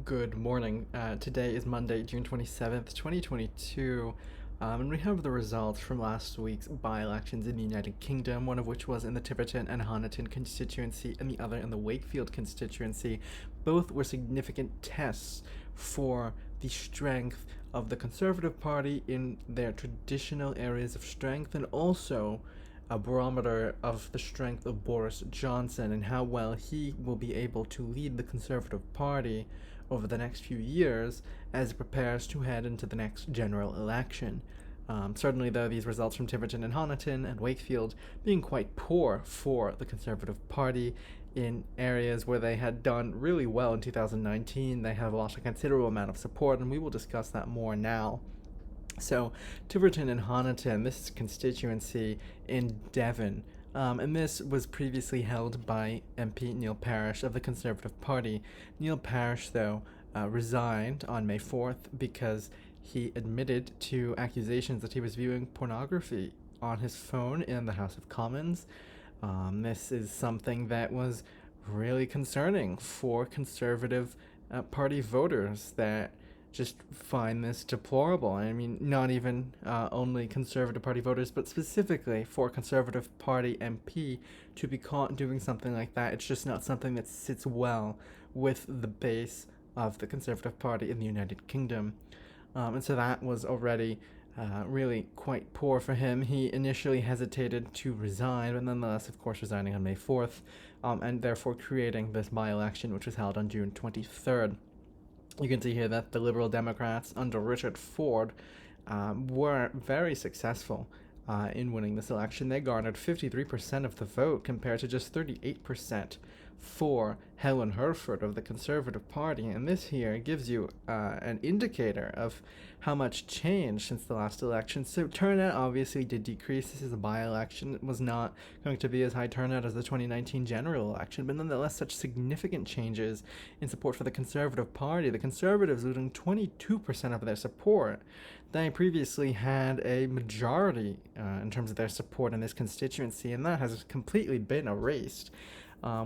Good morning. Today is Monday, June 27th, 2022, and we have the results from last week's by-elections in the United Kingdom, one of which was in the Tiverton and Honiton constituency and the other in the Wakefield constituency. Both were significant tests for the strength of the Conservative Party in their traditional areas of strength, and also a barometer of the strength of Boris Johnson and how well he will be able to lead the Conservative Party over the next few years as it prepares to head into the next general election. Certainly, though, these results from Tiverton and Honiton and Wakefield being quite poor for the Conservative Party in areas where they had done really well in 2019. They have lost a considerable amount of support, and we will discuss that more now. So, Tiverton and Honiton, this constituency in Devon, and this was previously held by MP Neil Parish of the Conservative Party. Neil Parish, though, resigned on May 4th because he admitted to accusations that he was viewing pornography on his phone in the House of Commons. This is something that was really concerning for Conservative Party voters that just find this deplorable. I mean, not even only Conservative Party voters, but specifically for a Conservative Party MP to be caught doing something like that. It's just not something that sits well with the base of the Conservative Party in the United Kingdom. And so that was already really quite poor for him. He initially hesitated to resign, but nonetheless, of course, resigning on May 4th, and therefore creating this by-election, which was held on June 23rd. You can see here that the Liberal Democrats under Richard Ford were very successful in winning this election. They garnered 53% of the vote compared to just 38% for Helen Herford of the Conservative Party. And this here gives you an indicator of how much changed since the last election. So turnout obviously did decrease. This is a by-election. It was not going to be as high turnout as the 2019 general election, but nonetheless such significant changes in support for the Conservative Party. The Conservatives losing 22% of their support. They previously had a majority in terms of their support in this constituency, and that has completely been erased.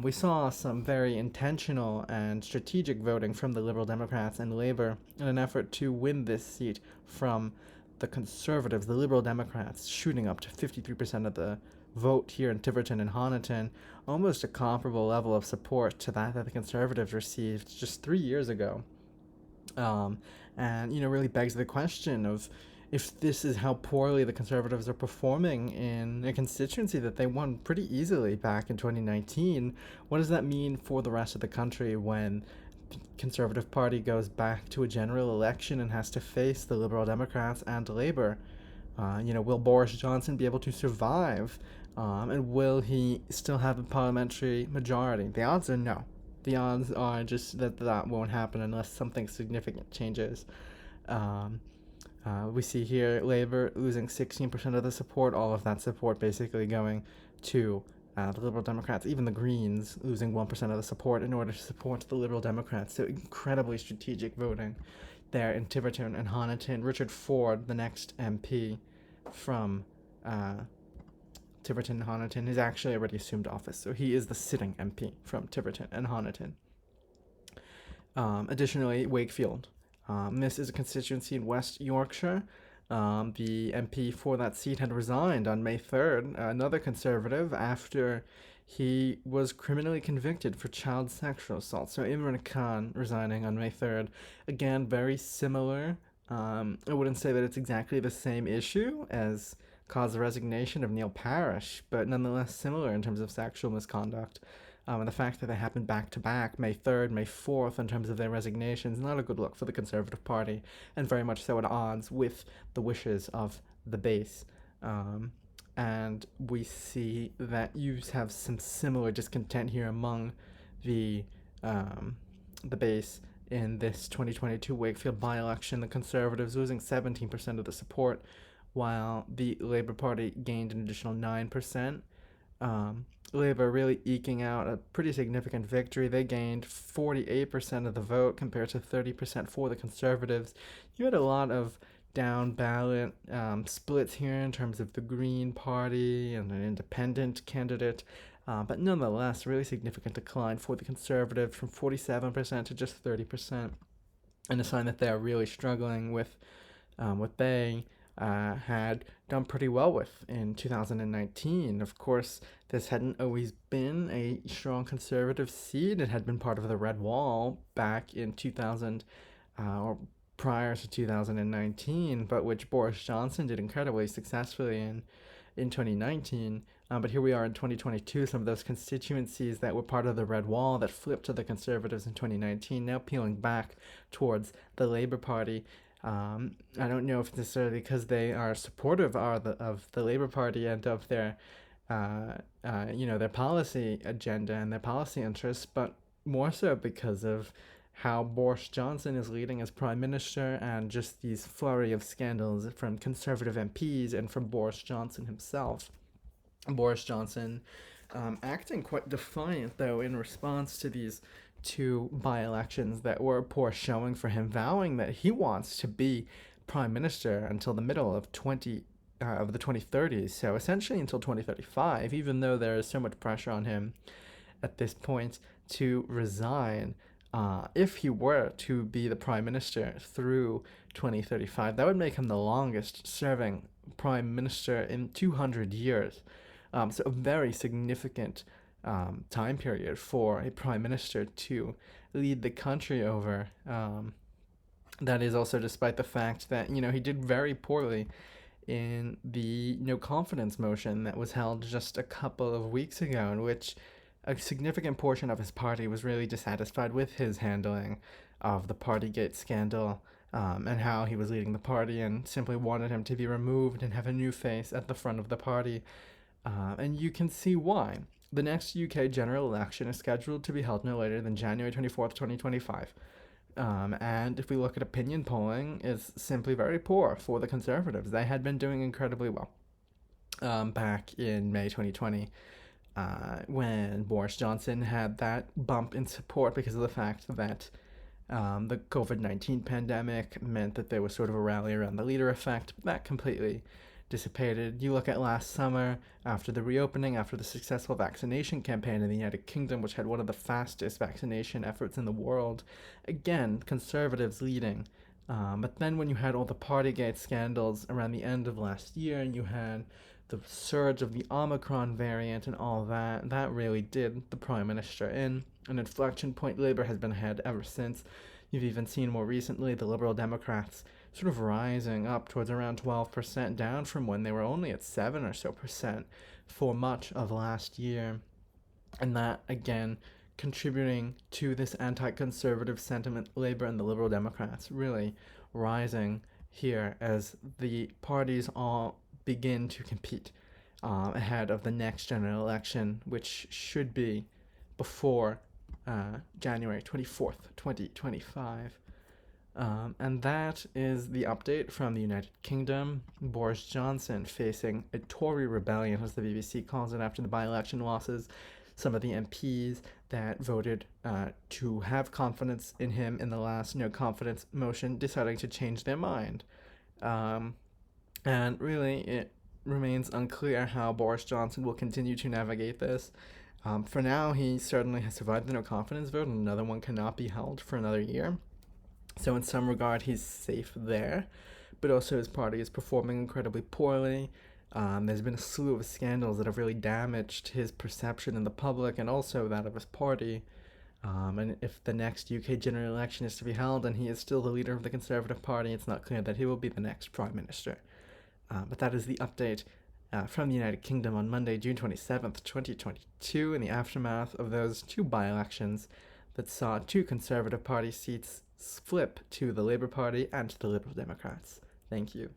We saw some very intentional and strategic voting from the Liberal Democrats and Labour in an effort to win this seat from the Conservatives. The Liberal Democrats shooting up to 53% of the vote here in Tiverton and Honiton, almost a comparable level of support to that the Conservatives received just 3 years ago. And, really begs the question of if this is how poorly the Conservatives are performing in a constituency that they won pretty easily back in 2019, what does that mean for the rest of the country when the Conservative Party goes back to a general election and has to face the Liberal Democrats and Labour? Will Boris Johnson be able to survive? And will he still have a parliamentary majority? The odds are no. The odds are just that won't happen unless something significant changes. We see here Labour losing 16% of the support, all of that support basically going to the Liberal Democrats, even the Greens losing 1% of the support in order to support the Liberal Democrats. So incredibly strategic voting there in Tiverton and Honiton. Richard Ford, the next MP from Tiverton and Honiton, has actually already assumed office, so he is the sitting MP from Tiverton and Honiton. Additionally, Wakefield. This is a constituency in West Yorkshire. The MP for that seat had resigned on May 3rd, another Conservative, after he was criminally convicted for child sexual assault. So Imran Khan resigning on May 3rd. Again, very similar. I wouldn't say that it's exactly the same issue as caused the resignation of Neil Parish, but nonetheless similar in terms of sexual misconduct. And the fact that they happened back to back, May 3rd, May 4th, in terms of their resignations, not a good look for the Conservative Party, and very much so at odds with the wishes of the base. And we see that you have some similar discontent here among the base in this 2022 Wakefield by-election. The Conservatives losing 17% of the support, while the Labour Party gained an additional 9%. Labour really eking out a pretty significant victory. They gained 48% of the vote compared to 30% for the Conservatives. You had a lot of down ballot splits here in terms of the Green Party and an independent candidate. But nonetheless, really significant decline for the Conservatives from 47% to just 30%, and a sign that they are really struggling with what they had done pretty well with in 2019. Of course, this hadn't always been a strong Conservative seat. It had been part of the Red Wall back in 2000 or prior to 2019, but which Boris Johnson did incredibly successfully in 2019. But here we are in 2022, some of those constituencies that were part of the Red Wall that flipped to the Conservatives in 2019, now peeling back towards the Labour Party. I don't know if it's necessarily because they are supportive of the Labour Party and of their, their policy agenda and their policy interests, but more so because of how Boris Johnson is leading as Prime Minister and just these flurry of scandals from Conservative MPs and from Boris Johnson himself. Boris Johnson acting quite defiant, though, in response to these two by-elections that were poor showing for him, vowing that he wants to be Prime Minister until the middle of the 2030s, so essentially until 2035, even though there is so much pressure on him at this point to resign. If he were to be the Prime Minister through 2035, that would make him the longest serving Prime Minister in 200 years. So a very significant time period for a Prime Minister to lead the country over. That is also despite the fact that, he did very poorly in the no confidence motion that was held just a couple of weeks ago, in which a significant portion of his party was really dissatisfied with his handling of the Partygate scandal and how he was leading the party, and simply wanted him to be removed and have a new face at the front of the party. And you can see why. The next UK general election is scheduled to be held no later than January 24th, 2025. And if we look at opinion polling, it's simply very poor for the Conservatives. They had been doing incredibly well back in May 2020. When Boris Johnson had that bump in support because of the fact that the COVID-19 pandemic meant that there was sort of a rally around the leader effect. That completely dissipated. You look at last summer, after the reopening, after the successful vaccination campaign in the United Kingdom, which had one of the fastest vaccination efforts in the world, again, Conservatives leading. But then when you had all the Partygate scandals around the end of last year, and you had the surge of the Omicron variant and all that, that really did the Prime Minister in. An inflection point Labour has been ahead ever since. You've even seen more recently the Liberal Democrats sort of rising up towards around 12%, down from when they were only at 7 or so percent for much of last year. And that, again, contributing to this anti-conservative sentiment, Labour and the Liberal Democrats really rising here as the parties all begin to compete ahead of the next general election, which should be before January 24th, 2025. And that is the update from the United Kingdom. Boris Johnson facing a Tory rebellion, as the BBC calls it, after the by-election losses. Some of the MPs that voted to have confidence in him in the last no confidence motion deciding to change their mind. And really, it remains unclear how Boris Johnson will continue to navigate this. For now, he certainly has survived the no confidence vote, and another one cannot be held for another year. So in some regard, he's safe there, but also his party is performing incredibly poorly. There's been a slew of scandals that have really damaged his perception in the public and also that of his party. And if the next UK general election is to be held and he is still the leader of the Conservative Party, it's not clear that he will be the next Prime Minister. But that is the update from the United Kingdom on Monday, June 27th, 2022, in the aftermath of those two by-elections that saw two Conservative Party seats flip to the Labour Party and to the Liberal Democrats. Thank you.